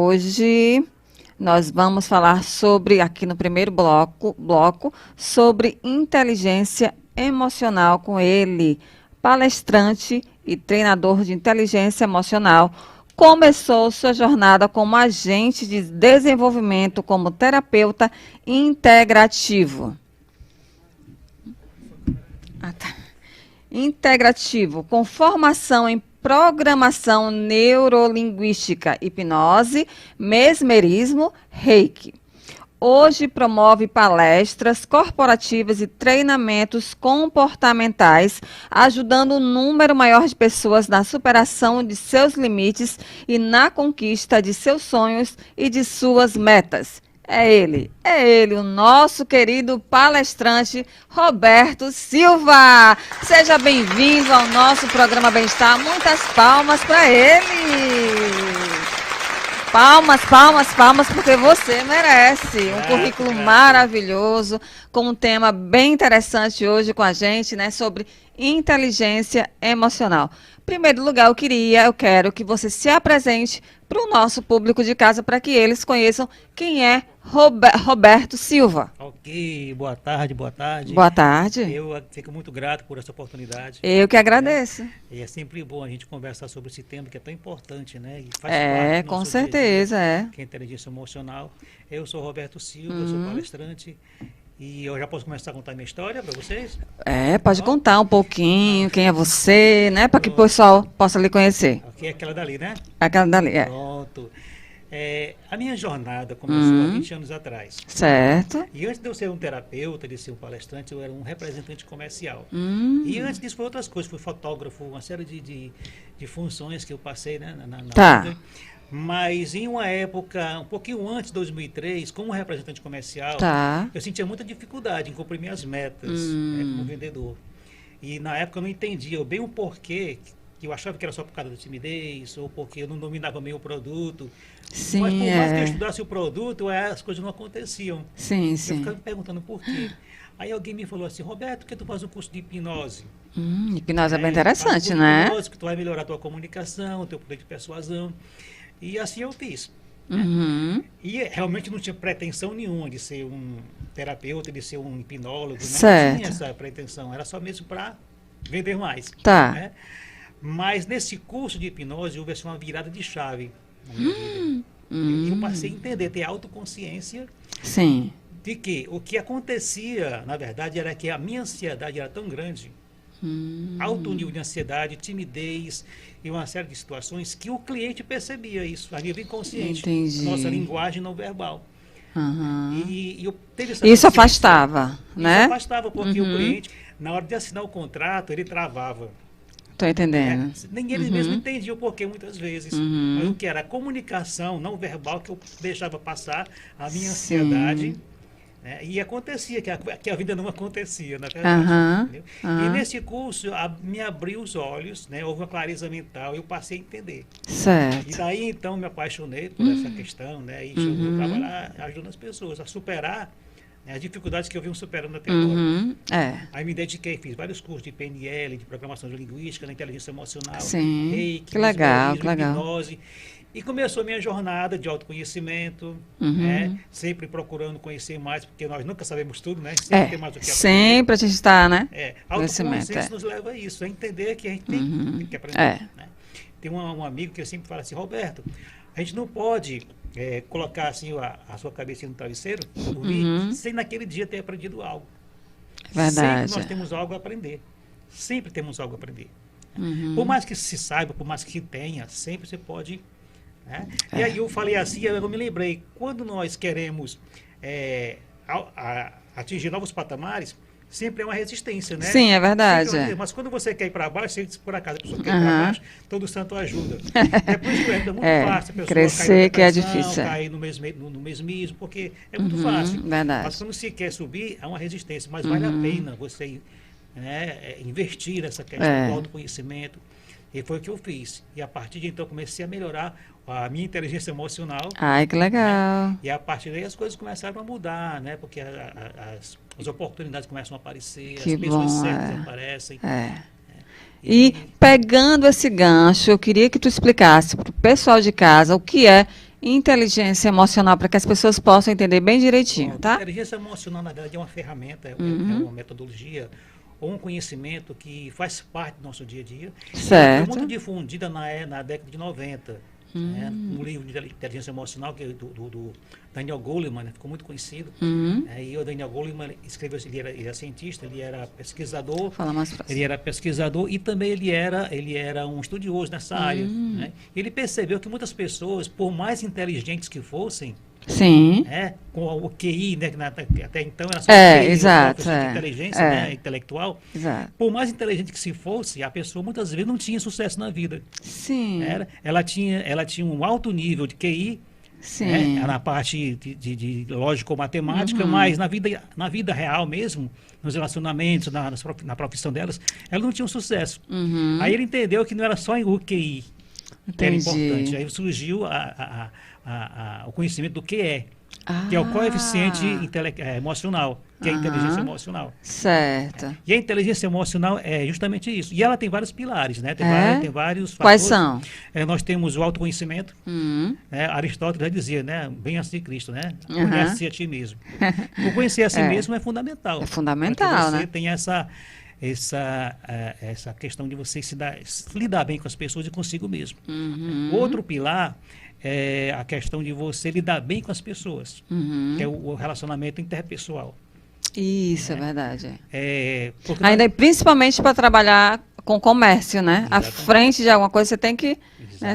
Hoje nós vamos falar sobre, aqui no primeiro bloco, sobre inteligência emocional com ele, palestrante e treinador de inteligência emocional. Começou sua jornada como agente de desenvolvimento como terapeuta integrativo. Integrativo, com formação em programação neurolinguística, hipnose, mesmerismo, reiki. Hoje promove palestras corporativas e treinamentos comportamentais, ajudando um número maior de pessoas na superação de seus limites e na conquista de seus sonhos e de suas metas. É ele, o nosso querido palestrante Roberto Silva. Seja bem-vindo ao nosso programa Bem-Estar. Muitas palmas para ele. Palmas, palmas, palmas, porque você merece. Um currículo maravilhoso, com um tema bem interessante hoje com a gente, né, sobre inteligência emocional. Em primeiro lugar, eu quero que você se apresente para o nosso público de casa, para que eles conheçam quem é Roberto Silva. Ok, boa tarde, boa tarde. Boa tarde. Eu fico muito grato por essa oportunidade. Eu que agradeço. E é sempre bom a gente conversar sobre esse tema que é tão importante, né? E faz É, parte do com nosso certeza, dia a dia, é. que é a inteligência emocional. Eu sou Roberto Silva, eu sou palestrante. E eu já posso começar a contar minha história para vocês? É, pode contar um pouquinho, quem é você, né? Para que o pessoal possa lhe conhecer. Ok, aquela dali, né? Aquela dali, é. Pronto. A minha jornada começou há 20 anos atrás. Certo. E antes de eu ser um terapeuta, de ser um palestrante, eu era um representante comercial. E antes disso foi outras coisas, fui fotógrafo, uma série de funções que eu passei, né, na vida. Mas em uma época, um pouquinho antes de 2003, como representante comercial, eu sentia muita dificuldade em cumprir minhas metas como vendedor. E na época eu não entendia bem o porquê, que eu achava que era só por causa da timidez, ou porque eu não dominava bem o produto. Sim, mas por mais que eu estudasse o produto, as coisas não aconteciam. Sim, Eu sim. ficava me perguntando por quê. Aí alguém me falou assim, Roberto, por que tu faz um curso de hipnose? Hipnose é bem interessante, né? Hipnose, que tu vai melhorar a tua comunicação, o teu poder de persuasão. E assim eu fiz. E realmente não tinha pretensão nenhuma de ser um terapeuta, de ser um hipnólogo. Certo. Não tinha essa pretensão, era só mesmo para vender mais. Tá. Né? Mas nesse curso de hipnose houve assim, uma virada de chave na minha vida. E eu passei a entender, ter autoconsciência. Sim. De que o que acontecia, na verdade, era que a minha ansiedade era tão grande, alto nível de ansiedade, timidez e uma série de situações que o cliente percebia isso, a nível inconsciente. Entendi. Nossa linguagem não verbal. E eu teve essa Isso consciência. afastava, né? Isso afastava, porque o cliente, na hora de assinar o contrato, ele travava. Tô entendendo. Nem eles mesmos entendiam o porquê muitas vezes. Mas o que era a comunicação não verbal que eu deixava passar a minha ansiedade. Né? E acontecia, que a vida não acontecia, na verdade. Entendeu? E nesse curso me abriu os olhos, né? Houve uma clareza mental, eu passei a entender. Certo. E daí então me apaixonei por essa questão, né? E eu trabalhar ajudando as pessoas a superar, né, as dificuldades que eu venho superando até agora. Aí me dediquei, fiz vários cursos de PNL, de programação linguística, na inteligência emocional, reiki, que legal, que legal. hipnose. E começou a minha jornada de autoconhecimento, né? Sempre procurando conhecer mais, porque nós nunca sabemos tudo, né? Sempre tem mais o que aprender. Sempre a gente está, né? Autoconsciência nos leva a isso, a entender que a gente tem que aprender. Né? Tem um amigo que sempre fala assim, Roberto, a gente não pode colocar assim a sua cabecinha no travesseiro, dormir, sem naquele dia ter aprendido algo. Verdade. Sempre nós temos algo a aprender. Sempre temos algo a aprender. Por mais que se saiba, por mais que tenha, sempre você pode... Né? E aí eu falei assim, eu me lembrei, quando nós queremos atingir novos patamares, sempre é uma resistência, né? Sim, é verdade. Mas quando você quer ir para baixo, por acaso a pessoa quer ir para baixo, todo santo ajuda. Depois é muito fácil a pessoa crescer, cair na que depressão, é difícil. cair no mesmismo, porque é muito fácil. Verdade. Mas quando se quer subir, é uma resistência, mas vale a pena você investir nessa questão do autoconhecimento. E foi o que eu fiz. E a partir de então comecei a melhorar a minha inteligência emocional. Ai, que legal. Né? E a partir daí as coisas começaram a mudar, né? Porque as oportunidades começam a aparecer, Que as pessoas bom, certas aparecem. E pegando esse gancho, eu queria que tu explicasse para o pessoal de casa o que é inteligência emocional para que as pessoas possam entender bem direitinho, tá? Inteligência emocional, na verdade, é uma ferramenta, é uma metodologia ou um conhecimento que faz parte do nosso dia a dia. Certo. Foi muito difundida na década de 90. Né? Um livro de inteligência emocional que é do Daniel Goleman, né? Ficou muito conhecido. E o Daniel Goleman escreveu, ele era cientista, ele era pesquisador. Fala mais pra ele era pesquisador e também ele era um estudioso nessa área. Né? Ele percebeu que muitas pessoas, por mais inteligentes que fossem, sim, com o QI, né, até então era só É, QI, exato, de inteligência né, intelectual, exato. por mais inteligente que se fosse, a pessoa muitas vezes não tinha sucesso na vida. Sim, Ela tinha um alto nível de QI, sim. na parte de lógico-matemática, mas na vida real mesmo, nos relacionamentos, na profissão delas, ela não tinha um sucesso. Aí ele entendeu que não era só o QI que era importante. Aí surgiu o conhecimento do QE, que é o coeficiente emocional, que é a inteligência emocional. Certo. E a inteligência emocional é justamente isso. E ela tem vários pilares, né? Tem vários Quais fatores. são? Nós temos o autoconhecimento. Aristóteles já dizia, né? Bem assim Cristo, né? Conhece a ti mesmo. O conhecer a si mesmo é fundamental. É fundamental, você né? tem essa questão de você se lidar bem com as pessoas e consigo mesmo. Outro pilar é a questão de você lidar bem com as pessoas, que é o relacionamento interpessoal. Isso, é verdade. Porque Principalmente para trabalhar com comércio, né? À Exatamente. frente de alguma coisa, você tem que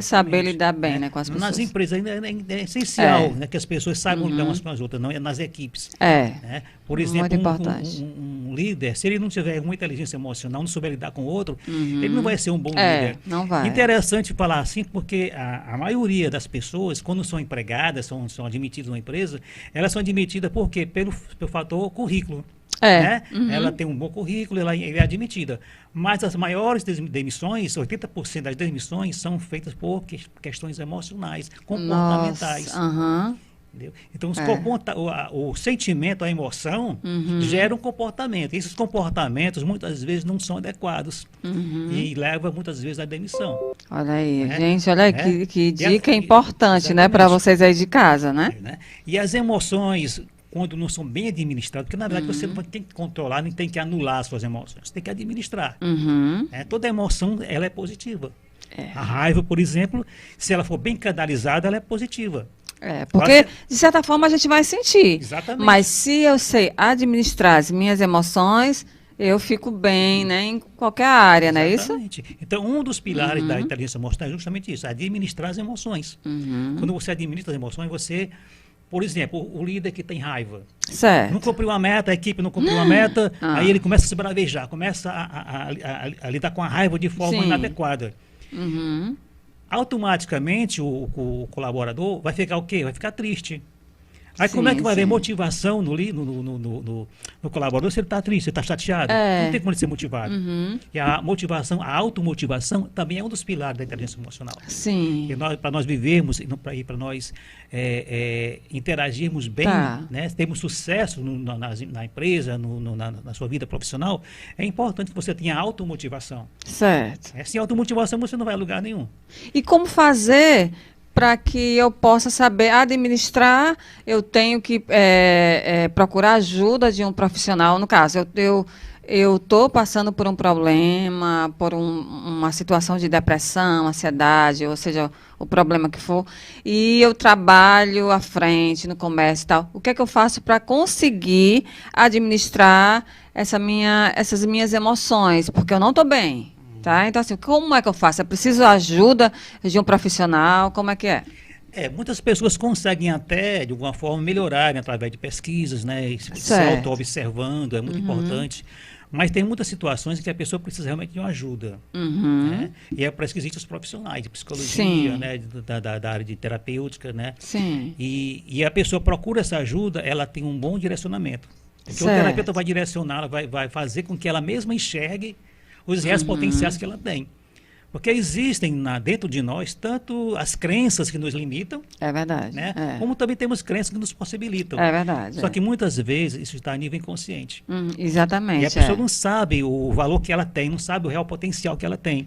saber lidar bem né, com as pessoas. Nas empresas ainda é essencial né, que as pessoas saibam lidar umas com as outras, não é nas equipes. Né? Por exemplo, muito importante. Um líder, se ele não tiver uma inteligência emocional, não souber lidar com o outro, ele não vai ser um bom líder. Não vai. Interessante falar assim, porque a maioria das pessoas, quando são empregadas, são admitidas numa empresa, elas são admitidas por quê? Pelo fator currículo. Né? Ela tem um bom currículo, ela é admitida. Mas as maiores demissões, 80% das demissões, são feitas por questões emocionais, comportamentais. Entendeu? Então, o sentimento, a emoção, gera um comportamento. Esses comportamentos, muitas vezes, não são adequados. E leva, muitas vezes, à demissão. Olha aí, gente, olha aí que dica importante, né, para vocês aí de casa, né? E as emoções, quando não são bem administradas, porque na verdade você não tem que controlar, nem tem que anular as suas emoções, você tem que administrar. Toda emoção, ela é positiva. A raiva, por exemplo, se ela for bem canalizada, ela é positiva. Porque de certa forma a gente vai sentir. Exatamente. Mas se eu sei administrar as minhas emoções, eu fico bem, né, em qualquer área, não é isso? Exatamente. Então, um dos pilares da inteligência emocional é justamente isso, administrar as emoções. Quando você administra as emoções, você... Por exemplo, o líder que tem raiva. Certo. Não cumpriu uma meta, a equipe não cumpriu uma meta, aí ele começa a se bravejar, começa a lidar com a raiva de forma inadequada. Automaticamente, o colaborador vai ficar o quê? Vai ficar triste. Aí como é que vai haver motivação no colaborador se ele está triste, se ele está chateado? Não tem como ele ser motivado. E a motivação, a automotivação também é um dos pilares da inteligência emocional. Sim. Para nós vivermos, para nós interagirmos bem, né, termos sucesso na empresa, na sua vida profissional, é importante que você tenha automotivação. Certo. Sem automotivação você não vai a lugar nenhum. E como fazer para que eu possa saber administrar? Eu tenho que procurar ajuda de um profissional. No caso, eu estou passando por um problema, por uma situação de depressão, ansiedade, ou seja, o problema que for, e eu trabalho à frente no comércio e tal. O que é que eu faço para conseguir administrar essas minhas emoções? Porque eu não estou bem. Tá? Então, assim, como é que eu faço? Eu preciso ajuda de um profissional? Como é que é? Muitas pessoas conseguem até, de alguma forma, melhorar através de pesquisas, né? Se auto-observando, é muito importante. Mas tem muitas situações em que a pessoa precisa realmente de uma ajuda. Né? E é para isso que existem os profissionais de psicologia, né? Da área de terapêutica, né? Sim. E a pessoa procura essa ajuda, ela tem um bom direcionamento. Porque o terapeuta vai direcioná-la, vai fazer com que ela mesma enxergue os reais potenciais que ela tem. Porque existem dentro de nós tanto as crenças que nos limitam, é verdade, né? Como também temos crenças que nos possibilitam. É verdade. Só que muitas vezes isso está a nível inconsciente. Exatamente. E a pessoa não sabe o valor que ela tem, não sabe o real potencial que ela tem.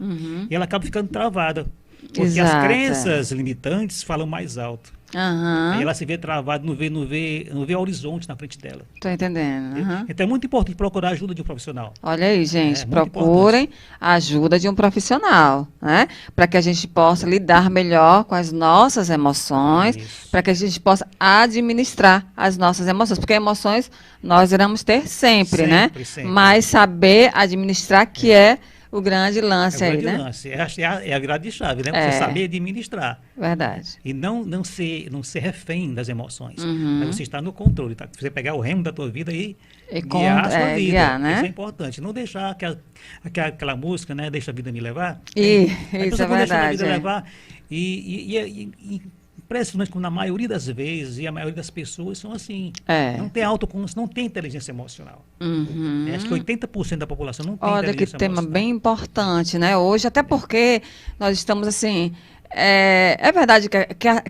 E ela acaba ficando travada. Porque as crenças limitantes falam mais alto. Uhum. Aí ela se vê travada, não vê horizonte na frente dela. Tô entendendo. Uhum. Então é muito importante procurar a ajuda de um profissional. Olha aí, gente, procurem a ajuda de um profissional, né? Para que a gente possa lidar melhor com as nossas emoções, para que a gente possa administrar as nossas emoções, porque emoções nós iremos ter sempre, né? Sempre. Mas saber administrar que é o grande lance aí, né? É a virada de chave, né? Você saber administrar. Verdade. E não ser refém das emoções. Mas você está no controle, tá? Você pegar o remo da tua vida e guiar a sua vida. Guiar, né? Isso é importante. Não deixar aquela música, né? Deixa a vida me levar. Isso é verdade. Deixa a vida levar. Impressionante como na maioria das vezes, e a maioria das pessoas são assim. Não tem autoconsciência, não tem inteligência emocional. Acho que 80% da população não tem inteligência emocional. Olha que tema bem importante, né? Hoje, até porque nós estamos assim... É verdade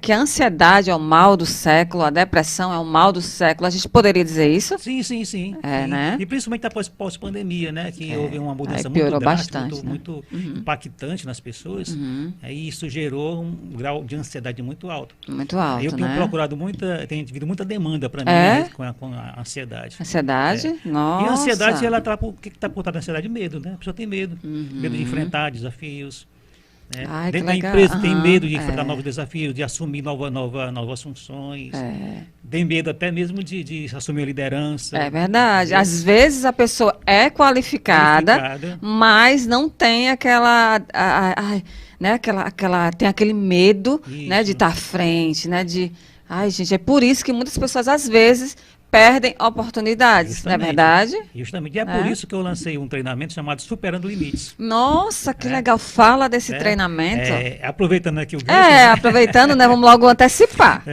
que a ansiedade é o mal do século, a depressão é o mal do século. A gente poderia dizer isso? Sim. Sim. Né? E principalmente após pós-pandemia, né? Que houve uma mudança muito drástica, bastante, muito impactante nas pessoas. Aí isso gerou um grau de ansiedade muito alto. Muito alto, eu tenho procurado tenho tido muita demanda para mim, né, com a ansiedade. Ansiedade? Nossa. E a ansiedade, o que está por trás da ansiedade? Medo, né? A pessoa tem medo. Medo de enfrentar desafios. Dentro da empresa tem medo de enfrentar novos desafios, de assumir novas funções. Tem medo até mesmo de assumir a liderança. É verdade. Às vezes a pessoa é qualificada, mas não tem tem aquele medo, né, de estar à frente, né, gente, é por isso que muitas pessoas às vezes perdem oportunidades, não é verdade? Justamente. E é por isso que eu lancei um treinamento chamado Superando Limites. Nossa, que legal. Fala desse treinamento. Aproveitando aqui o gancho. Aproveitando, né? Vamos logo antecipar.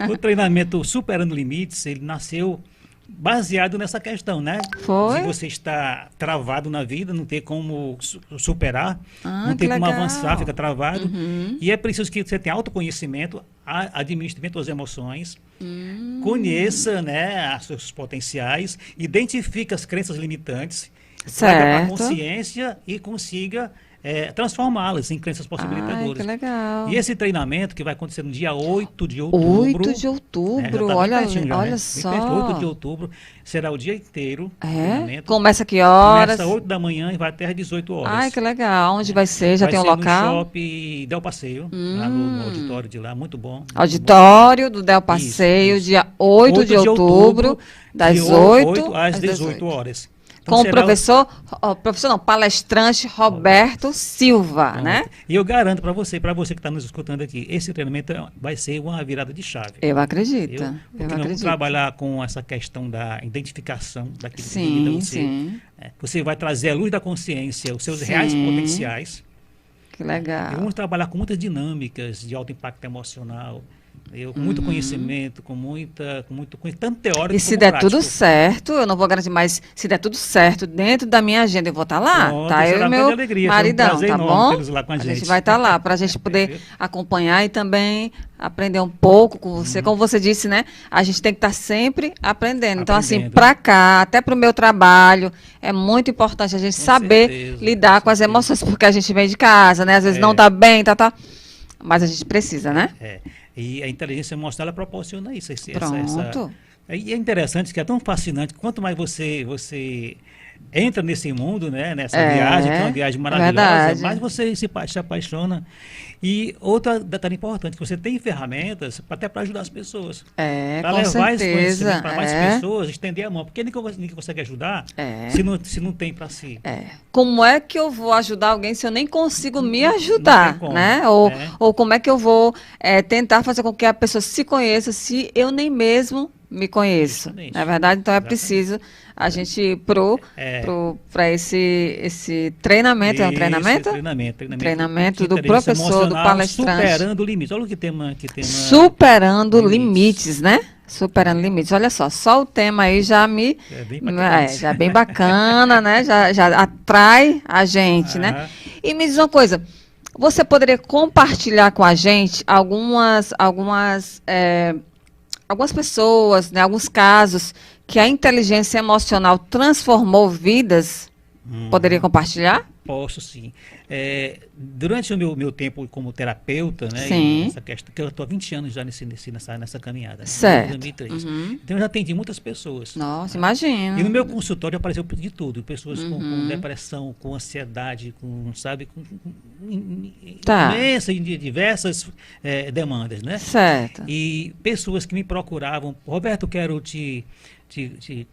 O treinamento Superando Limites, ele nasceu baseado nessa questão, né? Foi? De você estar travado na vida, não ter como superar, não ter como avançar, fica travado. E é preciso que você tenha autoconhecimento, administre suas emoções, conheça, né, os seus potenciais, identifique as crenças limitantes, traga para a consciência e consiga transformá-las em crenças possibilitadoras. Que legal. E esse treinamento que vai acontecer no dia 8 de outubro. 8 de outubro, olha só. 8 de outubro, será o dia inteiro. Começa que horas? Começa às 8 da manhã e vai até às 18 horas. Que legal. Onde vai ser? Já tem um local? No Shopping Del Passeio, lá no auditório de lá, muito bom. Auditório do Del Passeio, dia 8 de outubro, das 8 às 18 horas. Então, com o palestrante Roberto Silva, né? E eu garanto para você que está nos escutando aqui, esse treinamento vai ser uma virada de chave. Eu acredito. Porque nós vamos trabalhar com essa questão da identificação daquilo que limita você. Você vai trazer à luz da consciência os seus reais potenciais. Que legal. E vamos trabalhar com muitas dinâmicas de alto impacto emocional. Com muito conhecimento, com tanto teórico. E se der tudo certo, eu não vou garantir, mas se der tudo certo dentro da minha agenda, eu vou estar lá. Tá? Eu e meu maridão, tá bom? A gente vai estar lá para a gente poder acompanhar e também aprender um pouco com você. Como você disse, né? A gente tem que estar sempre aprendendo. Então, assim, para cá, até para o meu trabalho, é muito importante a gente saber lidar com as emoções, porque a gente vem de casa, né? Às vezes não está bem, mas a gente precisa, né? E a inteligência emocional ela proporciona isso. Pronto. E é interessante que é tão fascinante, quanto mais você entra nesse mundo, né, nessa viagem, que é uma viagem maravilhosa, mais você se apaixona. E outra detalhe importante, que você tem ferramentas até para ajudar as pessoas. Para levar esse conhecimento para mais pessoas, estender a mão. Porque ninguém consegue ajudar se não tem para si. Como é que eu vou ajudar alguém se eu nem consigo me ajudar? Né? Ou como é que eu vou tentar fazer com que a pessoa se conheça se eu nem mesmo me conheço? Exatamente. Na verdade, então é preciso a gente ir para esse treinamento. É um treinamento? Treinamento do professor, do palestrante. Superando limites. Olha que tema. Superando limites, né? Superando limites. Olha só o tema aí já já é bem bacana, né? Já atrai a gente, né? E me diz uma coisa, você poderia compartilhar com a gente algumas pessoas, né, alguns casos que a inteligência emocional transformou vidas? Poderia compartilhar? Posso sim. Durante o meu tempo como terapeuta, né? Sim. Essa questão, que eu estou há 20 anos já nessa caminhada, né, Certo. desde 2003. Então eu já atendi muitas pessoas. Nossa, Né? imagina. E no meu consultório apareceu de tudo. Pessoas com depressão, com ansiedade, sabe, com imensas e diversas demandas, né? Certo. E pessoas que me procuravam, Roberto, quero te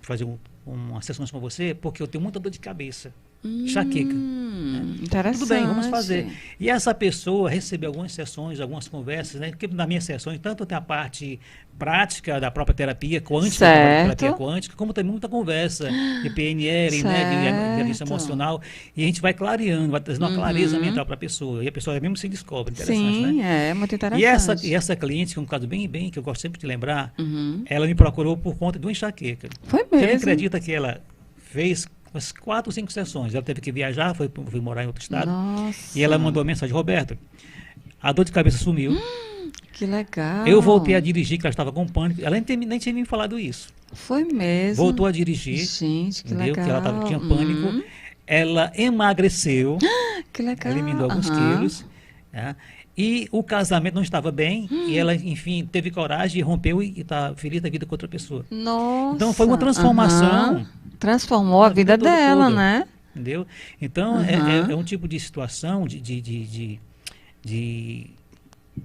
fazer uma sessão com você, porque eu tenho muita dor de cabeça. Enxaqueca. Né? Interessante. Tudo bem, vamos fazer. E essa pessoa recebeu algumas sessões, algumas conversas, né? Porque nas minhas sessões, tanto tem a parte prática da própria terapia quântica, da própria terapia quântica, como tem muita conversa de PNL, né? De inteligência emocional. E a gente vai clareando, vai trazendo uma clareza mental para a pessoa. E a pessoa mesmo se descobre. Interessante, sim, né? É muito interessante. E essa cliente, que é um caso bem, que eu gosto sempre de lembrar, ela me procurou por conta de uma enxaqueca. Foi mesmo? Você acredita que ela fez umas 4 ou 5 sessões. Ela teve que viajar, foi morar em outro estado. Nossa. E ela mandou uma mensagem: Roberto, a dor de cabeça sumiu. Que legal. Eu voltei a dirigir, que ela estava com pânico. Ela nem tinha me falado isso. Foi mesmo. Voltou a dirigir. Gente, que entendeu? legal. Que ela tinha pânico. Ela emagreceu. Que legal. Eliminou alguns quilos. Né? E o casamento não estava bem. E ela, enfim, teve coragem, rompeu e está feliz da vida com outra pessoa. Nossa. Então foi uma transformação. Transformou a vida dela, toda, né? Entendeu? Então, é um tipo de situação de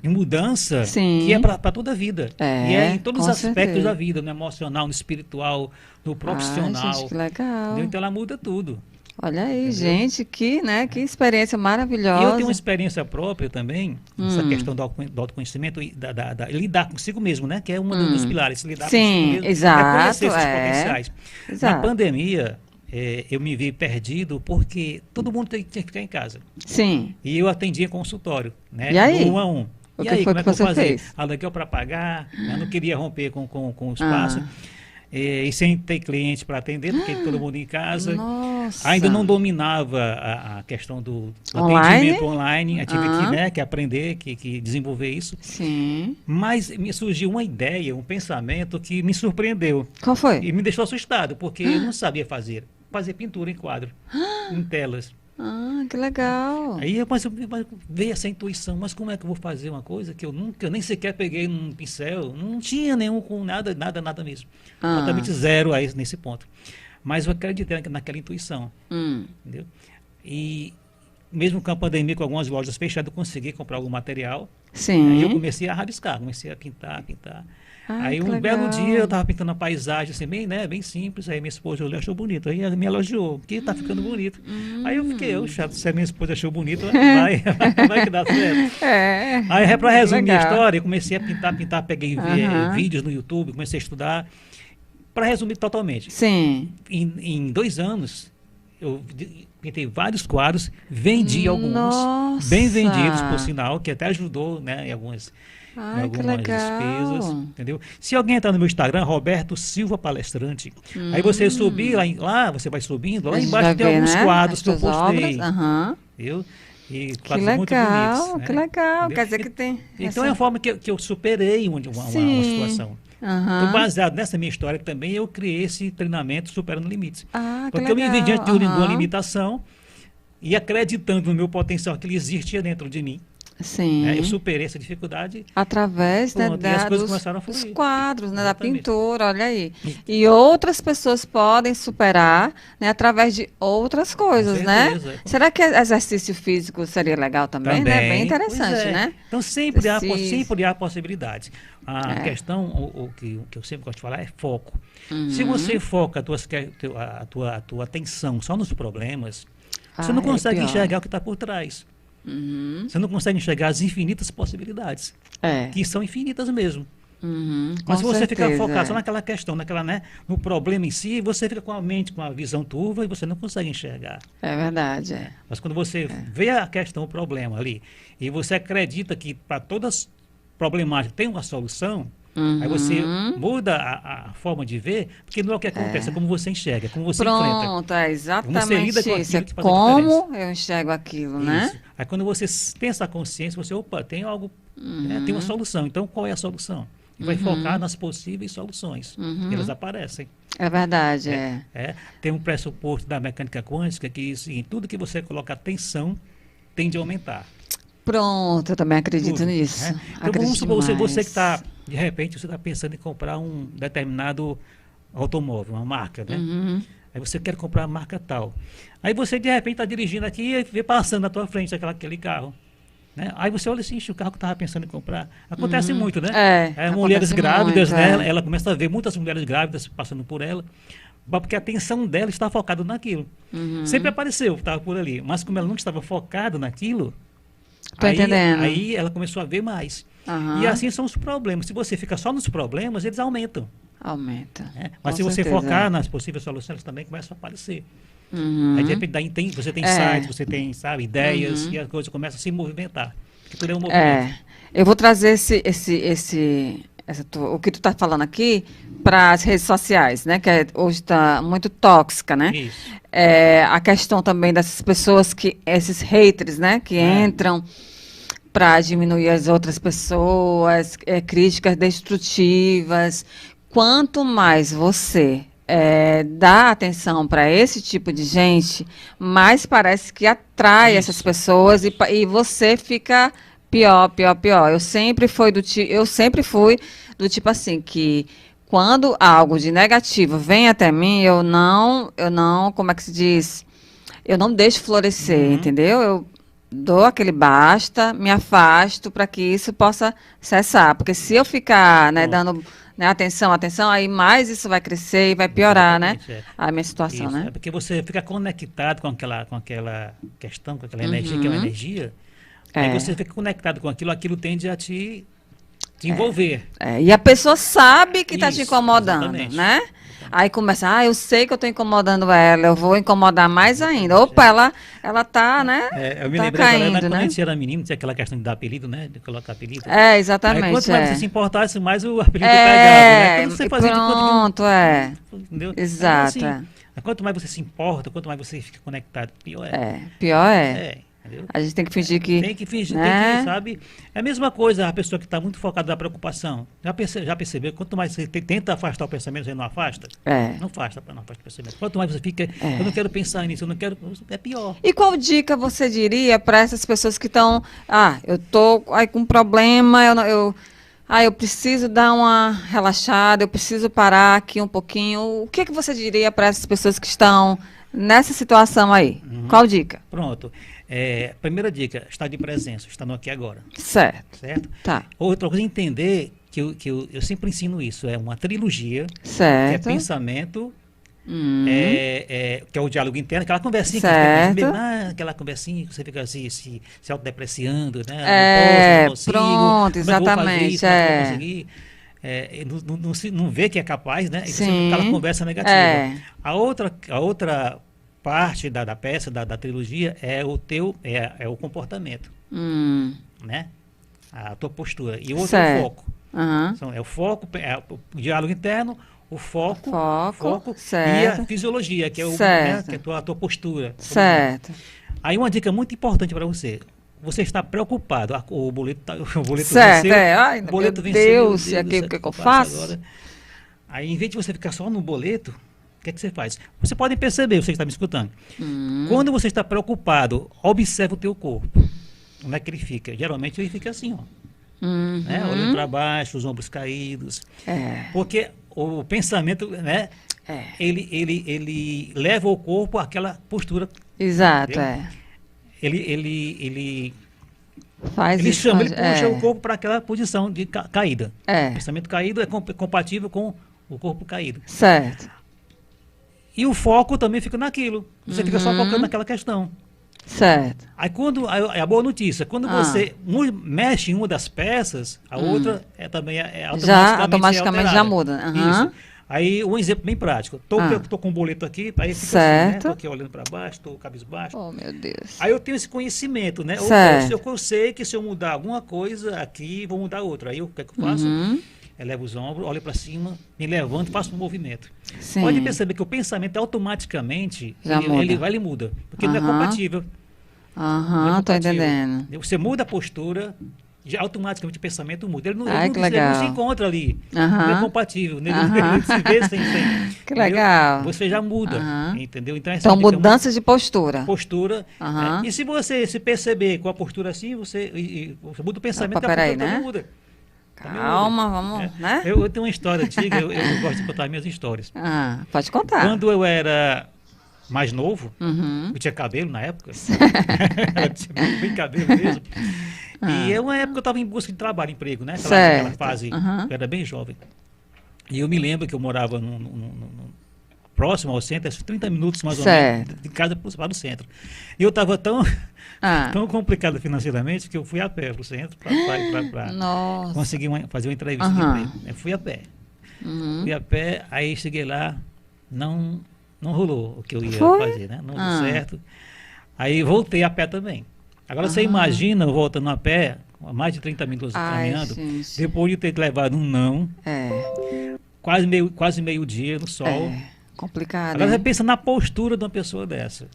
mudança que é para toda a vida. E é em todos os aspectos da vida, no emocional, no espiritual, no profissional. Gente, que legal. Entendeu? Então ela muda tudo. Olha aí, gente, que experiência maravilhosa. E eu tenho uma experiência própria também, essa questão do autoconhecimento e lidar consigo mesmo, né? Que é um dos pilares, lidar consigo mesmo. Exato, reconhecer esses potenciais. Exato. Na pandemia, eu me vi perdido porque todo mundo tinha que ficar em casa. Sim. E eu atendia em consultório, né? E aí? 1 a 1. E aí, como é que você fez? Aluguel para pagar, eu não queria romper com o espaço. E sem ter cliente para atender, porque todo mundo em casa. Nossa. Ainda não dominava a questão do atendimento online. Eu tive que aprender, que desenvolver isso. Sim. Mas me surgiu uma ideia, um pensamento que me surpreendeu. Qual foi? E me deixou assustado, porque eu não sabia fazer pintura em quadro, em telas. Que legal. Aí veio essa intuição, mas como é que eu vou fazer uma coisa que eu nem sequer peguei num pincel, não tinha nenhum com nada mesmo. Totalmente zero aí nesse ponto. Mas eu acreditei naquela intuição, entendeu? E mesmo com a pandemia, com algumas lojas fechadas, eu consegui comprar algum material. Sim. Aí eu comecei a rabiscar, comecei a pintar. Aí um belo dia eu estava pintando a paisagem assim, bem simples, aí minha esposa olhou, achou bonito, aí ela me elogiou, que tá ficando bonito. Aí eu fiquei, se a minha esposa achou bonito, vai que dá certo. Aí para resumir a história, eu comecei a pintar, peguei vídeos no YouTube, comecei a estudar. Para resumir totalmente, em 2 anos, eu pintei vários quadros, vendi alguns, bem vendidos, por sinal, que até ajudou, né, em algumas despesas, entendeu? Se alguém entrar no meu Instagram, Roberto Silva Palestrante, aí você subir lá, você vai subindo, lá embaixo tem alguns quadros que eu postei, entendeu? E quadros muito bonitos, né? Que legal, entendeu? quer dizer que tem... Então é a forma que eu superei uma situação. Então, baseado nessa minha história também, eu criei esse treinamento Superando Limites. Porque eu me vi diante de uma limitação e acreditando no meu potencial que ele existia dentro de mim. Sim. Eu superei essa dificuldade. Através dos quadros, né, da pintura, olha aí. E outras pessoas podem superar, né, através de outras coisas, né? Será que exercício físico seria legal também? Né? Bem interessante, né? Então sempre há possibilidades. A questão, o que eu sempre gosto de falar, é foco. Se você foca a tua atenção só nos problemas, você não consegue enxergar o que está por trás. Você não consegue enxergar as infinitas possibilidades, que são infinitas mesmo. Mas se você ficar focado só naquela questão, no problema em si, você fica com a mente, com a visão turva e você não consegue enxergar. É verdade. Mas quando você vê a questão, o problema ali, e você acredita que para todas as problemáticas tem uma solução, aí você muda a forma de ver, porque não é o que acontece, é como você enxerga, como você enfrenta. Pronto, é exatamente você lida com isso. Que faz como eu enxergo aquilo, né? Isso. Aí quando você tem essa consciência, você, tem algo, tem uma solução. Então, qual é a solução? e vai focar nas possíveis soluções. Elas aparecem. É verdade, Tem um pressuposto da mecânica quântica que assim, tudo que você coloca atenção tende a aumentar. Pronto, eu também acredito nisso. Então, vamos supor, você que está, de repente, você está pensando em comprar um determinado automóvel, uma marca, né? Aí você quer comprar a marca tal. Aí você, de repente, está dirigindo aqui e vê passando na tua frente aquele carro. Né? Aí você olha assim, o carro que eu estava pensando em comprar. Acontece muito, né? Mulheres grávidas, muito, né? Ela começa a ver muitas mulheres grávidas passando por ela, porque a atenção dela está focada naquilo. Sempre apareceu, estava por ali. Mas como ela não estava focada naquilo, aí ela começou a ver mais. E assim são os problemas. Se você fica só nos problemas, eles aumentam. Mas se você focar nas possíveis soluções, elas também começam a aparecer. Aí de repente você tem sites, você tem, sabe, ideias, e a coisa começa a se movimentar. Porque tudo é um movimento. Eu vou trazer o que tu está falando aqui para as redes sociais, né? Que hoje está muito tóxica, né? Isso. A questão também dessas pessoas esses haters, né? Que entram para diminuir as outras pessoas, críticas destrutivas. Quanto mais você dá atenção para esse tipo de gente, mais parece que atrai essas pessoas e você fica pior. Eu sempre fui do tipo assim, que quando algo de negativo vem até mim, eu não, como é que se diz? Eu não deixo florescer, entendeu? Eu dou aquele basta, me afasto para que isso possa cessar. Porque se eu ficar, dando atenção, aí mais isso vai crescer e vai piorar, a minha situação, isso, porque você fica conectado com aquela questão, com aquela energia, que é uma energia, aí você fica conectado com aquilo tende a te envolver. E a pessoa sabe que está te incomodando, exatamente. né? Aí começa, eu sei que eu estou incomodando ela, eu vou incomodar mais ainda. Opa, ela tá, né? Eu me tá lembrei caindo, quando né? a gente era menino, tinha aquela questão de dar apelido, né? De colocar apelido. Exatamente. Aí, quanto mais você se importasse, mais o apelido pegava, né? Quando você fazia pronto, entendeu? Exato. Assim, quanto mais você se importa, quanto mais você fica conectado, pior é. Pior é. Entendeu? A gente tem que fingir que... Tem que fingir, tem que, sabe? É a mesma coisa a pessoa que está muito focada na preocupação. Já percebeu? Quanto mais você tenta afastar o pensamento, você não afasta? Não afasta o pensamento. Quanto mais você fica, eu não quero pensar nisso, eu não quero... É pior. E qual dica você diria para essas pessoas que estão... eu tô aí com um problema, eu preciso dar uma relaxada, eu preciso parar aqui um pouquinho. O que você diria para essas pessoas que estão nessa situação aí? Qual dica? Pronto. Primeira dica, estar de presença, estar no aqui e agora. Certo? Tá. Outra coisa, entender que eu sempre ensino isso, é uma trilogia, certo. que é pensamento, que é o diálogo interno, aquela conversinha certo. aquela conversinha que você fica assim, se autodepreciando, né? Não posso, não consigo, pronto, exatamente. Não vê que é capaz, né? E você fica aquela conversa negativa. A outra parte da peça, da trilogia, é o comportamento, né? A tua postura. E o outro é o foco. Então, é o foco, o diálogo interno, o foco e a fisiologia, que é, que é a tua postura. Certo. Aí uma dica muito importante para você. Você está preocupado. O boleto certo, venceu. Ai, o boleto meu venceu. Deus, o que eu faço? Agora? Aí, em vez de você ficar só no boleto, o que é que você faz? Você pode perceber, você que está me escutando. Quando você está preocupado, observa o teu corpo. Como é que ele fica? Geralmente ele fica assim, ó. Né? Olhando para baixo, os ombros caídos. Porque o pensamento, né? Ele leva o corpo àquela postura. Exato, Ele faz ele isso, puxa o corpo para aquela posição de caída. O pensamento caído é compatível com o corpo caído. Certo. E o foco também fica naquilo. Você fica só focando naquela questão. Certo. Aí a boa notícia, quando você mexe em uma das peças, a outra também automaticamente já muda. Isso. Aí um exemplo bem prático. Tô com um boleto aqui, aí fica certo. Assim, né? Tô aqui olhando para baixo, tô cabisbaixo. Oh, meu Deus. Aí eu tenho esse conhecimento, né? Eu sei que se eu mudar alguma coisa aqui, vou mudar outra. Aí o que é que eu faço? Elevo os ombros, olho para cima, me levanto e faço um movimento. Sim. Pode perceber que o pensamento automaticamente ele muda, porque não é compatível. Tô entendendo. Você muda a postura, já automaticamente o pensamento muda. Ele não, Ai, que ele legal. não se encontra ali. Aham. Não é compatível. Ele Aham. se vê sem. Que entendeu? legal. Você já muda. Aham. Entendeu? Então, essa Então, dica é uma mudança de postura. postura. Aham. E se você se perceber com a postura assim, você muda o pensamento, Opa, que a peraí, postura né? também muda. Também muda. Calma, vamos, É. né? Eu tenho uma história antiga, eu gosto de contar minhas histórias. Ah, pode contar. Quando eu era mais novo, Uhum. eu tinha cabelo na época, eu tinha bem cabelo mesmo. E é uma época que eu estava em busca de trabalho, emprego, né? Aquela Certo. fase, Aham. eu era bem jovem. E eu me lembro que eu morava próximo ao centro, 30 minutos mais ou Certo. menos, de casa para o centro. E eu estava tão, Ah, tão complicado financeiramente que eu fui a pé para o centro para nossa. conseguir fazer uma entrevista Aham. de emprego. Eu fui a pé. Uhum. Fui a pé, aí cheguei lá, não rolou o que eu ia Foi? fazer, né? Não Ah. deu certo. Aí voltei a pé também. Agora você Ah. imagina eu voltando a pé, mais de 30 minutos Ai, caminhando, gente. depois de ter levado um não, É, quase meio-dia no sol. complicado, Agora você hein? pensa na postura de uma pessoa dessa.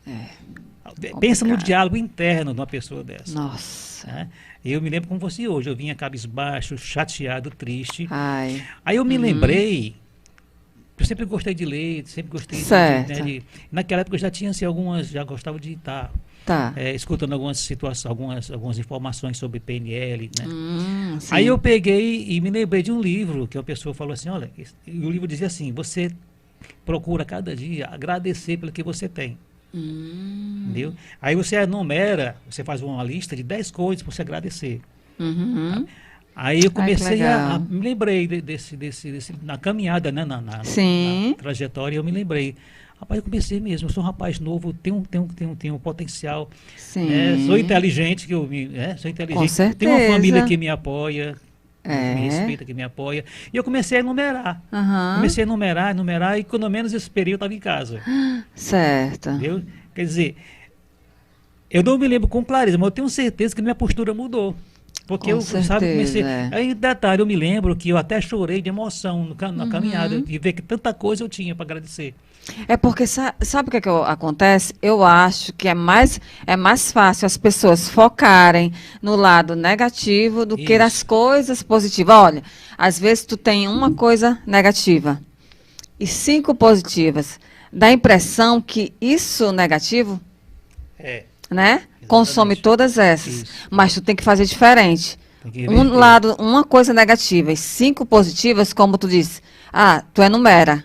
Pensa no complicado. diálogo interno de uma pessoa dessa. Nossa. Né? Eu me lembro como fosse hoje. Eu vinha cabisbaixo, chateado, triste. Ai. Aí eu me lembrei. Eu sempre gostei de ler, sempre gostei Certo. naquela época eu já tinha assim, já gostava de estar Tá. escutando algumas situações, algumas informações sobre PNL, né? Sim. Aí eu peguei e me lembrei de um livro que a pessoa falou assim, olha, e o livro dizia assim, você procura cada dia agradecer pelo que você tem. Entendeu? Aí você enumera, você faz uma lista de 10 coisas para você agradecer. Uhum. Aí eu comecei legal. me lembrei desse na caminhada, né, Sim. na trajetória, eu me lembrei. Rapaz, eu comecei mesmo, eu sou um rapaz novo, tenho um potencial, Sim. sou inteligente, sou inteligente, Com tenho uma família certeza. que me apoia, que me respeita, que me apoia. E eu comecei a enumerar. Aham. Comecei a enumerar, e quando menos eu esperei, eu estava em casa. Certo. Entendeu? Quer dizer, eu não me lembro com clareza, mas eu tenho certeza que minha postura mudou. Porque Com eu, certeza, sabe, comecei. é. Aí, detalhe, eu me lembro que eu até chorei de emoção na caminhada, de ver que tanta coisa eu tinha para agradecer. É porque sabe o que, acontece? Eu acho que é mais fácil as pessoas focarem no lado negativo do que Isso. nas coisas positivas. Olha, às vezes tu tem uma coisa negativa e 5 positivas. Dá a impressão que isso negativo, É. né, consome todas essas. Isso. Mas tu tem que fazer diferente. Tem que Um reverter. lado, uma coisa negativa e 5 positivas, como tu disse. Ah, tu enumera.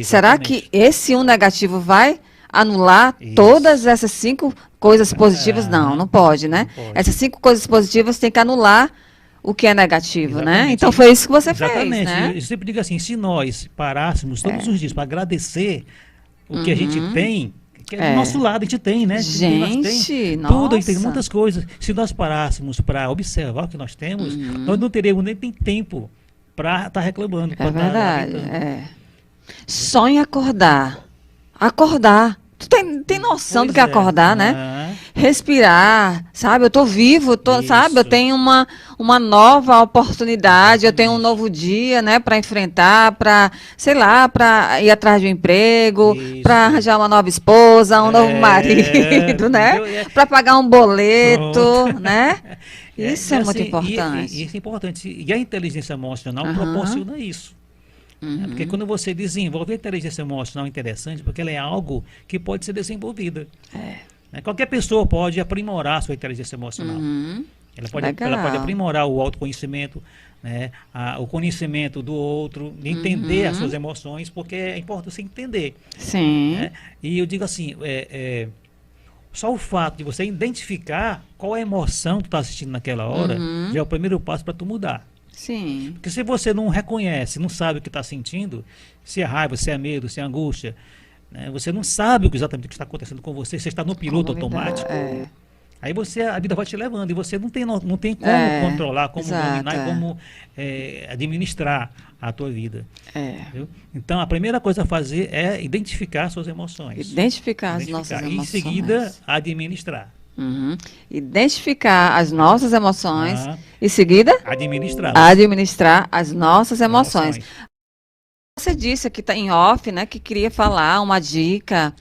Será Exatamente. que esse negativo vai anular Isso. todas essas 5 coisas positivas? Não, não pode, né? Não pode. Essas 5 coisas positivas tem que anular o que é negativo, né? Exatamente. Então foi isso que você Exatamente. fez, né? Eu sempre digo assim, se nós parássemos todos os dias para agradecer o que a gente tem, que é do nosso lado, a gente tem, né? Gente, Tudo, a gente tem nossa. muitas coisas. Se nós parássemos para observar o que nós temos, nós não teríamos nem tempo para estar reclamando. pra É tá verdade, lamentando. é. Sonha acordar. Acordar. Tu tem noção do que é Pois é. acordar, né? Ah, Respirar, sabe? Eu tô vivo, sabe? Eu Isso. tenho uma nova oportunidade, eu tenho um novo dia, né, para enfrentar, para, sei lá, para ir atrás de um emprego, Isso. para arranjar uma nova esposa, um novo É, marido, né? entendeu? É. Para pagar um boleto, Pronto. né? Isso é muito assim, importante. E isso é importante. E a inteligência emocional Aham. proporciona isso. Né? Porque quando você desenvolve a inteligência emocional interessante, porque ela é algo que pode ser desenvolvida. Né? Qualquer pessoa pode aprimorar a sua inteligência emocional. Ela pode Legal. aprimorar o autoconhecimento, né? O conhecimento do outro, entender as suas emoções, porque é importante você entender. Sim. Né? E eu digo assim, só o fato de você identificar qual é a emoção que tu está assistindo naquela hora, já é o primeiro passo para tu mudar. Sim. Porque se você não reconhece, não sabe o que está sentindo, se é raiva, se é medo, se é angústia, né? Você não sabe exatamente o que está acontecendo com você, você está no piloto Como lidar, automático. é. Aí a vida vai te levando e você não tem como controlar, como exato, dominar e como administrar a tua vida. É. Entendeu? Então, a primeira coisa a fazer é identificar suas emoções. Identificar as nossas E, em emoções. seguida, administrar. Identificar as nossas emoções. Ah. Em seguida, Administrar. administrar as nossas emoções. Você disse aqui tá em off, né, que queria falar uma dica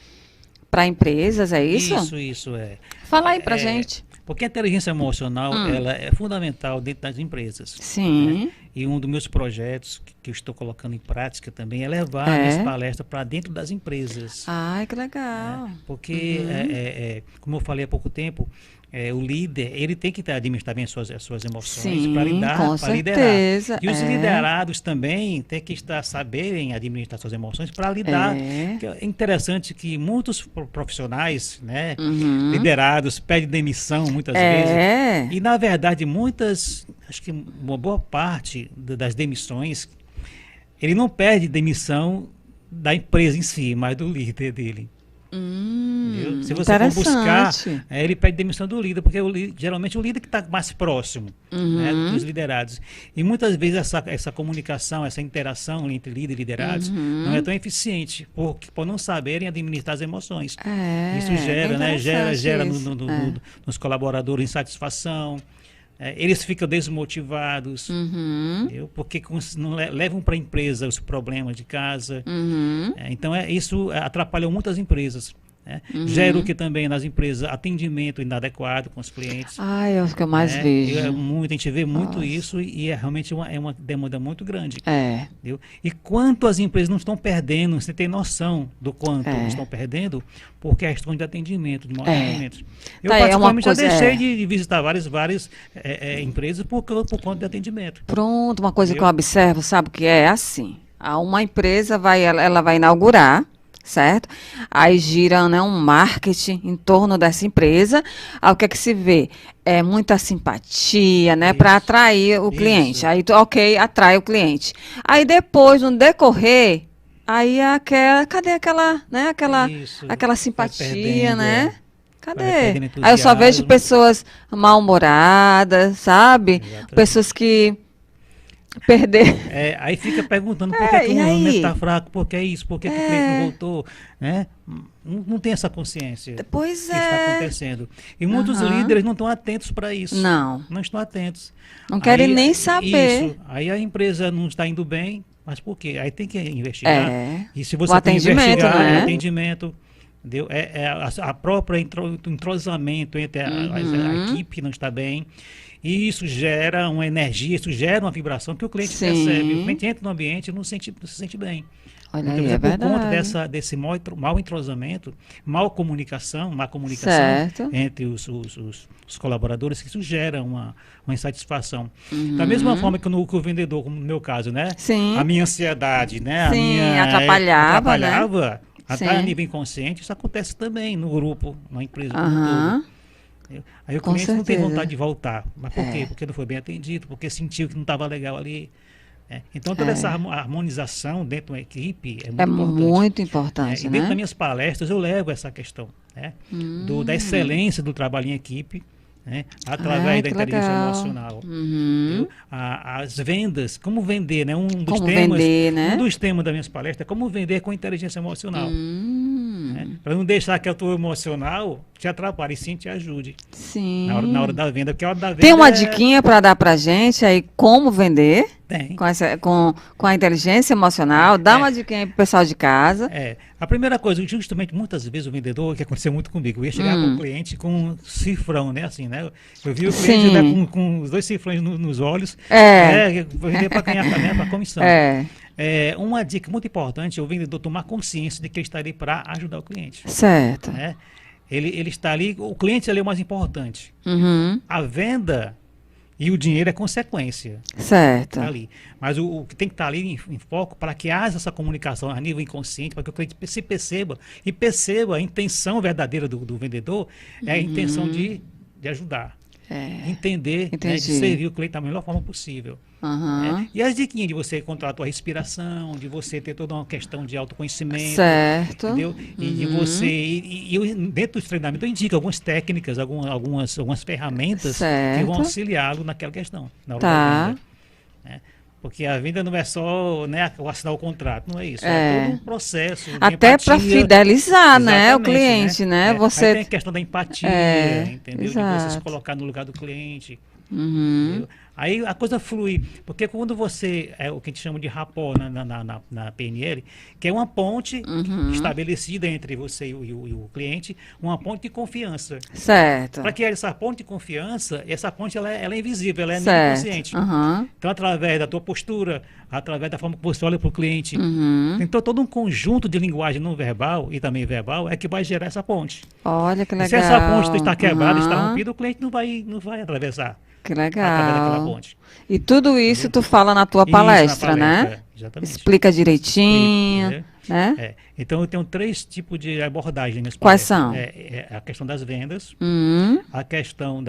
para empresas, é isso? Isso é. Fala aí pra gente. Porque a inteligência emocional, ela é fundamental dentro das empresas. Sim. Né? E um dos meus projetos que eu estou colocando em prática também é levar minhas palestras para dentro das empresas. Ai, que legal. Porque, como eu falei há pouco tempo, o líder, ele tem que administrar bem as suas emoções para liderar. E os liderados também têm que saberem administrar suas emoções para lidar. É interessante que muitos profissionais, né, liderados, pedem demissão muitas vezes. E, na verdade, acho que uma boa parte das demissões, ele não pede demissão da empresa em si, mas do líder dele. Se você for buscar, ele pede demissão do líder, porque geralmente o líder que está mais próximo, né, dos liderados. E muitas vezes essa comunicação, essa interação entre líder e liderados não é tão eficiente, por não saberem administrar as emoções. Isso gera nos colaboradores insatisfação. Eles ficam desmotivados, porque não levam para a empresa os problemas de casa. Então, isso atrapalhou muitas empresas. Gera o que também nas empresas, atendimento inadequado com os clientes. É o que eu mais vejo. A gente vê muito isso e realmente uma demanda muito grande. Entendeu? E quanto as empresas não estão perdendo, você tem noção do quanto estão perdendo por questão de atendimento, de mau atendimento. Eu particularmente já deixei de visitar várias empresas por conta de atendimento. Pronto, uma coisa que eu observo, sabe o que é? Assim, uma empresa ela vai inaugurar, certo? Aí gira, né, um marketing em torno dessa empresa. Aí o que é que se vê? É muita simpatia, né, para atrair o cliente. Aí, atrai o cliente. Aí depois, no decorrer, aí cadê aquela simpatia, né? Cadê? Aí eu só vejo pessoas mal-humoradas, sabe? Exatamente. Pessoas que perder. Aí fica perguntando por que o movimento está fraco, por que isso, por que o cliente não voltou, né? Não tem essa consciência do que está acontecendo. E muitos líderes não estão atentos para isso. Não estão atentos. Não querem nem saber. Isso. Aí a empresa não está indo bem, mas por quê? Aí tem que investigar. E se você tem que investigar, o atendimento, entendeu? A própria entrosamento entre a equipe não está bem. E isso gera uma energia, isso gera uma vibração que o cliente percebe. O cliente entra no ambiente e não se sente bem. Olha então, aí, por conta desse mau entrosamento, má comunicação entre os colaboradores, que isso gera uma insatisfação. Da mesma forma que o vendedor, como no meu caso, né? A minha ansiedade, né? Atrapalhava, até a nível inconsciente, isso acontece também no grupo, na empresa como um todo. Aí o cliente não tem vontade de voltar. Mas por quê? Porque não foi bem atendido, porque sentiu que não estava legal ali. Então toda essa harmonização dentro da equipe é muito importante. E dentro das minhas palestras eu levo essa questão, né? Da excelência do trabalho em equipe, né? Através da inteligência emocional. As vendas, como vender, né? Um dos temas das minhas palestras é como vender com inteligência emocional. Para não deixar que a tua emocional te atrapalhe, sim, te ajude. Sim. Na hora da venda, porque a hora da venda tem uma diquinha para dar para gente aí como vender? Tem. Com a inteligência emocional. Dá uma diquinha aí pro pessoal de casa. A primeira coisa, justamente, muitas vezes o vendedor, que aconteceu muito comigo, eu ia chegar com o cliente com um cifrão, né? Assim, né? Eu vi o cliente com os 2 cifrões nos olhos, vender para ganhar para comissão. Uma dica muito importante é o vendedor tomar consciência de que ele está ali para ajudar o cliente. Certo. Né? Ele está ali, o cliente ali é o mais importante. A venda e o dinheiro é consequência. Certo. Tá ali. Mas o que tem que estar ali em foco para que haja essa comunicação a nível inconsciente, para que o cliente se perceba e perceba a intenção verdadeira do vendedor, é a intenção de ajudar. Entender, né, de servir o cliente da melhor forma possível. E as diquinhas de você controlar a tua respiração, de você ter toda uma questão de autoconhecimento. Certo. Entendeu? E de você. E dentro dos treinamentos eu indico algumas técnicas, algumas ferramentas que vão auxiliá-lo naquela questão, na hora da venda. Né? Porque a venda não é só, né, assinar o contrato, não é isso. É todo um processo. Até para fidelizar, né, o cliente, né? Você aí tem a questão da empatia, entendeu? De você se colocar no lugar do cliente. Aí a coisa flui, porque quando você, é o que a gente chama de rapport na PNL, que é uma ponte estabelecida entre você e o cliente, uma ponte de confiança. Certo. Para que essa ponte de confiança, essa ponte ela é invisível, ela é inconsciente. Então, através da tua postura, através da forma que você olha para o cliente, então todo um conjunto de linguagem não verbal e também verbal é que vai gerar essa ponte. Olha que legal. Se essa ponte está quebrada, está rompida, o cliente não vai atravessar. Que legal. E tudo isso tu fala na tua palestra, né? Exatamente. Explica direitinho, né? Então eu tenho 3 tipos de abordagem nesse Quais são? A questão das vendas, a questão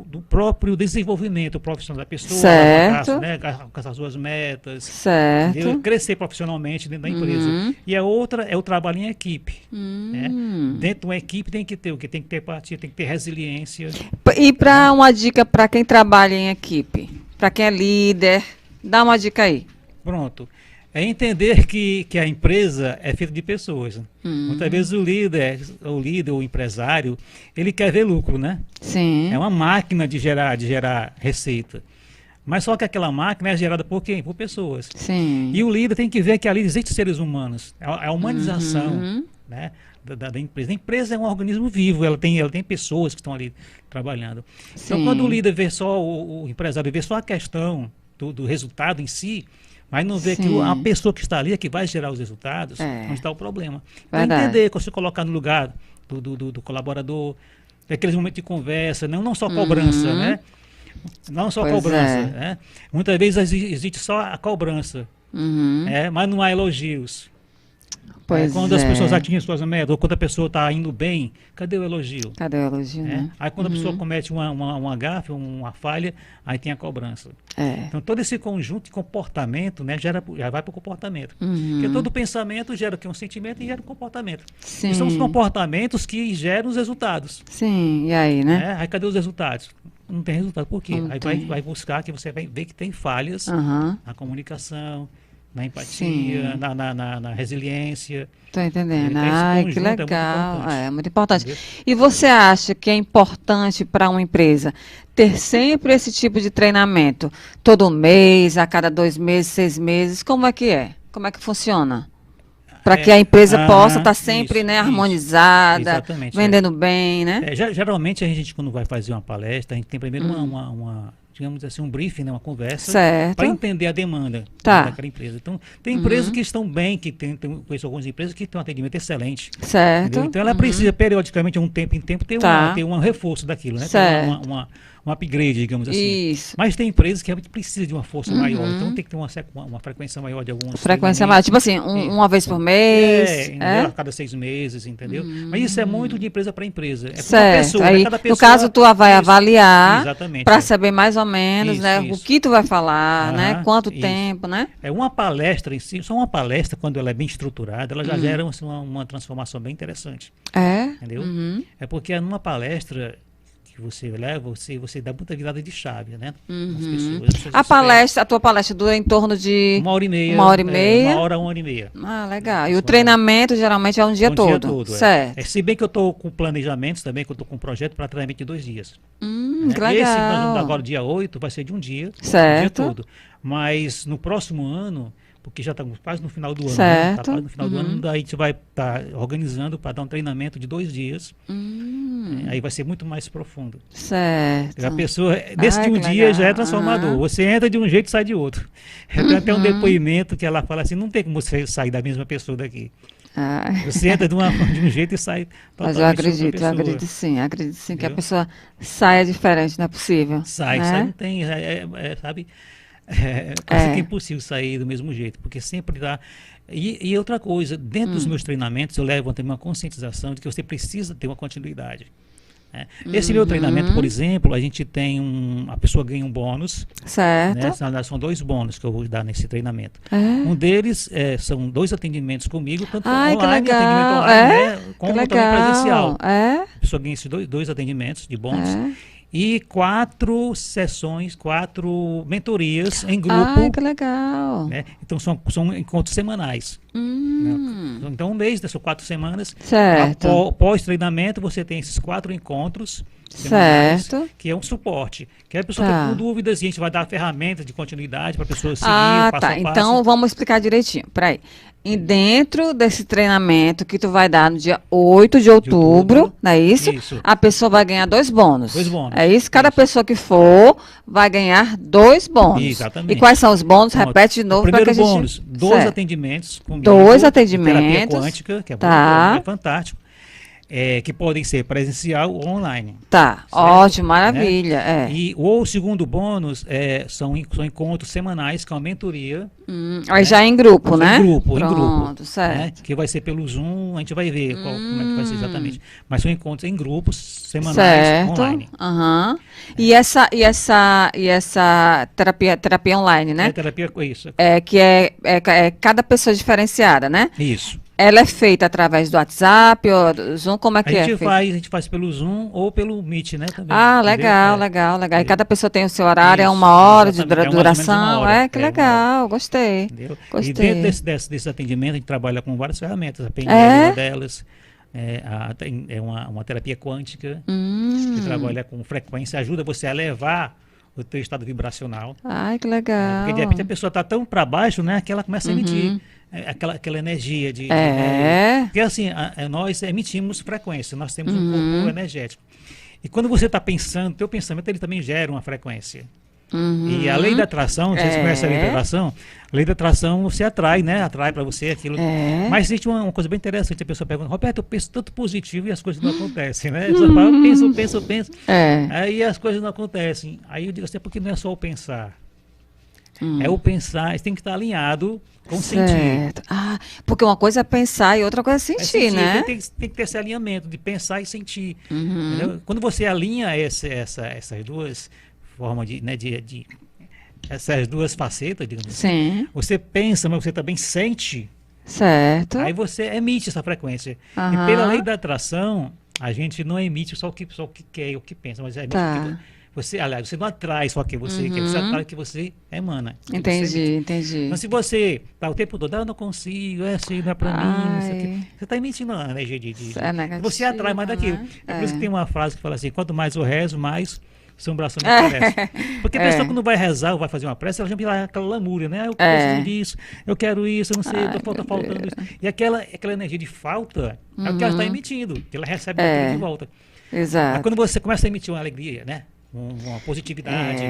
do próprio desenvolvimento profissional da pessoa, certo. alcançar suas metas, certo. Crescer profissionalmente dentro da empresa. E a outra é o trabalho em equipe. Né? Dentro de uma equipe tem que ter o que? Tem que ter empatia, tem que ter resiliência. E para uma dica para quem trabalha em equipe, para quem é líder, dá uma dica aí. Pronto. É entender que a empresa é feita de pessoas. Muitas vezes o líder, o empresário, ele quer ver lucro, né? Sim. É uma máquina de gerar receita. Mas só que aquela máquina é gerada por quem? Por pessoas. Sim. E o líder tem que ver que ali existem seres humanos. É a humanização, né, da empresa. A empresa é um organismo vivo, ela tem pessoas que estão ali trabalhando. Sim. Então, quando o líder vê só, o empresário vê só a questão do resultado em si, mas não vê que a pessoa que está ali é que vai gerar os resultados, onde está o problema. Então, entender, quando você colocar no lugar do colaborador, daqueles momentos de conversa, não só cobrança, né? Não só cobrança. Né? Muitas vezes existe só a cobrança, mas não há elogios. Quando as pessoas atingem suas metas, ou quando a pessoa está indo bem, cadê o elogio? Cadê o elogio, né? Aí quando a pessoa comete uma gafe, uma falha, aí tem a cobrança. Então todo esse conjunto de comportamento, né, já vai para o comportamento. Porque todo pensamento gera um sentimento e gera um comportamento. Sim. E são os comportamentos que geram os resultados. Sim, e aí, né? Aí cadê os resultados? Não tem resultado. Por quê? Aí vai buscar que você vai ver que tem falhas na comunicação, na empatia, na resiliência. Estou entendendo. Que legal. É muito importante. E você acha que é importante para uma empresa ter sempre esse tipo de treinamento? Todo mês, a cada 2 meses, 6 meses? Como é que é? Como é que funciona? Para que a empresa possa estar sempre harmonizada, vendendo bem, né? Geralmente a gente, quando vai fazer uma palestra, a gente tem primeiro digamos assim, um briefing, né, uma conversa, para entender a demanda daquela empresa. Então, tem empresas que estão bem, conheço algumas empresas que têm um atendimento excelente. Certo. Entendeu? Então, ela precisa, periodicamente, um tempo em tempo, ter um reforço daquilo, né? Ter um upgrade, digamos assim. Isso. Mas tem empresas que realmente precisam de uma força maior, então tem que ter uma frequência maior de alguns. Frequência maior, tipo assim, uma vez por mês. A cada 6 meses, entendeu? Mas isso é muito de empresa para empresa. É certo. Pessoa, aí, cada pessoa, no caso, tu vai avaliar para isso. saber mais ou menos, né, o que tu vai falar, né? Quanto tempo, né? Uma palestra em si, só uma palestra, quando ela é bem estruturada, ela já gera assim, uma transformação bem interessante. Entendeu? É porque numa palestra que você leva, você dá muita virada de chave, né? As pessoas, a tua palestra dura em torno de 1h30. 1h30? 1h30. Legal. E o treinamento geralmente é um dia todo. Certo. Se bem que eu estou com planejamentos também, que eu estou com um projeto para treinamento de 2 dias. Que legal. Esse, agora, dia 8, vai ser de um dia. Certo. Um dia todo. Mas no próximo ano, porque já estamos quase no final do ano, certo. Né? Tá quase no final do ano, daí a gente vai estar organizando para dar um treinamento de 2 dias. Aí vai ser muito mais profundo. Certo. A pessoa, nesse de um dia, legal. Já é transformador. Você entra de um jeito e sai de outro. Tem até um depoimento que ela fala assim, não tem como você sair da mesma pessoa daqui. Você entra de um jeito e sai totalmente. Mas eu acredito sim que a pessoa saia diferente, não é possível. Sai, não tem, sabe? Quase que é impossível sair do mesmo jeito, porque sempre dá. E outra coisa, dentro dos meus treinamentos eu levo também uma conscientização de que você precisa ter uma continuidade. Esse meu treinamento, por exemplo, a gente tem a pessoa ganha um bônus. Certo. Né? São 2 bônus que eu vou dar nesse treinamento. Um deles são 2 atendimentos comigo, tanto online, atendimento online, como também presencial. A pessoa ganha esses 2 atendimentos de bônus. e 4 sessões, 4 mentorias em grupo. Ah, que legal. Né? Então são encontros semanais. Né? Então um mês, são 4 semanas. Certo. Pós-treinamento você tem esses 4 encontros semanais, Certo. que é um suporte. Que a pessoa está com dúvidas e a gente vai dar ferramentas de continuidade para a pessoa seguir Ah, passo tá. a passo. Então vamos explicar direitinho. Peraí. E dentro desse treinamento que tu vai dar no dia 8 de outubro, não é isso? Isso. A pessoa vai ganhar 2 bônus. 2 bônus. É isso? Cada pessoa que for vai ganhar 2 bônus. Exatamente. E quais são os bônus? Repete de novo para que a gente... Bônus, 2 atendimentos comigo. 2 atendimentos. Terapia quântica, que é, tá. É fantástico. Que podem ser presencial ou online. Tá, certo? ótimo, maravilha. Né? E o segundo bônus são encontros semanais com a mentoria. Aí já em grupo, né? Em grupo, Pronto, certo. Né? Que vai ser pelo Zoom, a gente vai ver como é que vai ser exatamente. Mas são encontros em grupos semanais certo. online. Uhum. E essa terapia online, né? Terapia, isso. Que é cada pessoa diferenciada, né? Isso. Ela é feita através do WhatsApp ou do Zoom? Como é que é? A gente faz pelo Zoom ou pelo Meet, né? Também, legal. E cada pessoa tem o seu horário, é 1 hora de duração. Que legal, gostei. Entendeu? Gostei. E dentro desse atendimento, a gente trabalha com várias ferramentas. A PNL é uma delas. É uma terapia quântica, que trabalha com frequência, ajuda você a elevar o teu estado vibracional. Ai, que legal. Porque de repente a pessoa está tão para baixo, né, que ela começa a emitir aquela energia de porque assim, nós emitimos frequência, nós temos um corpo energético. E quando você está pensando, teu pensamento ele também gera uma frequência. E a lei da atração, vocês conhecem a lei da atração? A lei da atração você atrai, né? Atrai para você aquilo. Mas existe uma coisa bem interessante, a pessoa pergunta, Roberto, eu penso tanto positivo e as coisas não acontecem, né? Eu só falo, penso. Aí as coisas não acontecem. Aí eu digo assim, porque não é só o pensar. É o pensar, tem que estar alinhado com o sentir. Porque uma coisa é pensar e outra coisa é sentir, né? Tem que ter esse alinhamento de pensar e sentir. Entendeu? Quando você alinha essas duas formas essas duas facetas, digamos assim, você pensa, mas você também sente. Certo. Aí você emite essa frequência. E pela lei da atração, a gente não emite só o que quer, o que pensa, mas emite você não atrai só o que você quer, você atrai o que você emana. Entendi. Então, se você tá o tempo todo, eu não consigo, assim, não é pra mim, você tá emitindo uma energia você atrai mais daquilo. Né? É por isso que tem uma frase que fala assim, quanto mais eu rezo, mais assombração me aparece. Porque a pessoa quando vai rezar ou vai fazer uma prece, ela já vira aquela lamúria, né? Eu preciso disso, eu quero isso, eu não sei, tá faltando isso. E aquela energia de falta é o que ela está emitindo, que ela recebe de volta. Exato. Mas quando você começa a emitir uma alegria, né? Uma positividade.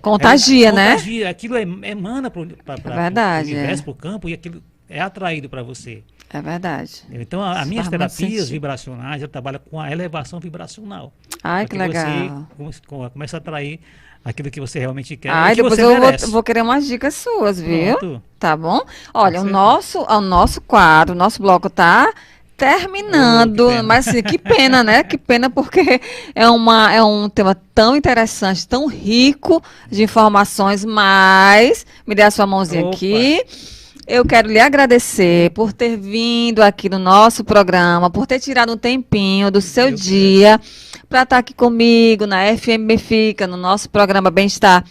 Contagia, né? Contagia, aquilo emana para o universo, para o campo, e aquilo é atraído para você. É verdade. Então, as minhas terapias vibracionais, eu trabalho com a elevação vibracional. Ai, que legal. Você começa a atrair aquilo que você realmente quer. Depois eu vou querer umas dicas suas, viu? Pronto. Tá bom? Olha, o nosso quadro, o nosso bloco tá terminando, mas assim, que pena, né? Que pena, porque é um tema tão interessante, tão rico de informações, mas me dê a sua mãozinha aqui. Eu quero lhe agradecer por ter vindo aqui no nosso programa, por ter tirado um tempinho do seu dia para estar aqui comigo na FM Benfica, no nosso programa Bem-Estar.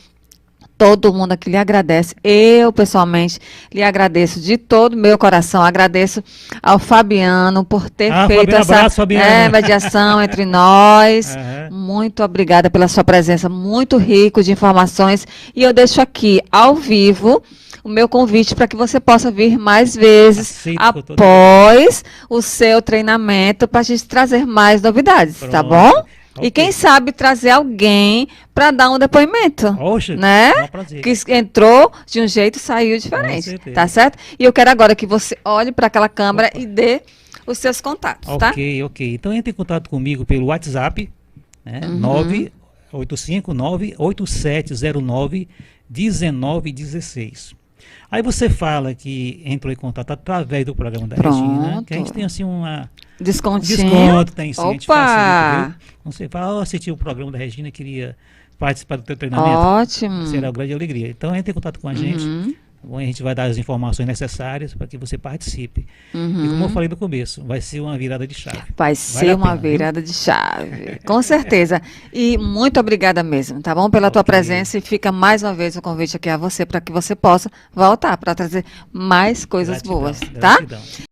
Todo mundo aqui lhe agradece. Eu, pessoalmente, lhe agradeço de todo o meu coração. Agradeço ao Fabiano por ter feito essa mediação entre nós. Muito obrigada pela sua presença, muito rico de informações. E eu deixo aqui, ao vivo, o meu convite para que você possa vir mais vezes após o seu treinamento, para a gente trazer mais novidades, tá bom? Okay. E quem sabe trazer alguém para dar um depoimento, né? Que entrou de um jeito e saiu diferente, tá certo? E eu quero agora que você olhe para aquela câmera e dê os seus contatos, tá? Ok. Então entre em contato comigo pelo WhatsApp, né? 985-98709-1916. Aí você fala que entrou em contato através do programa da Regina, que a gente tem assim uma... Desconto, tem sim, a gente facilita, viu? Você fala, assisti o programa da Regina, queria participar do teu treinamento. Ótimo. Será uma grande alegria. Então, entre em contato com a gente, Bom, a gente vai dar as informações necessárias para que você participe. E como eu falei no começo, vai ser uma virada de chave. Vai ser uma virada de chave, com certeza. E muito obrigada mesmo, tá bom? Pela tua presença, e fica mais uma vez o convite aqui a você para que você possa voltar para trazer mais coisas boas, tá? Gratidão.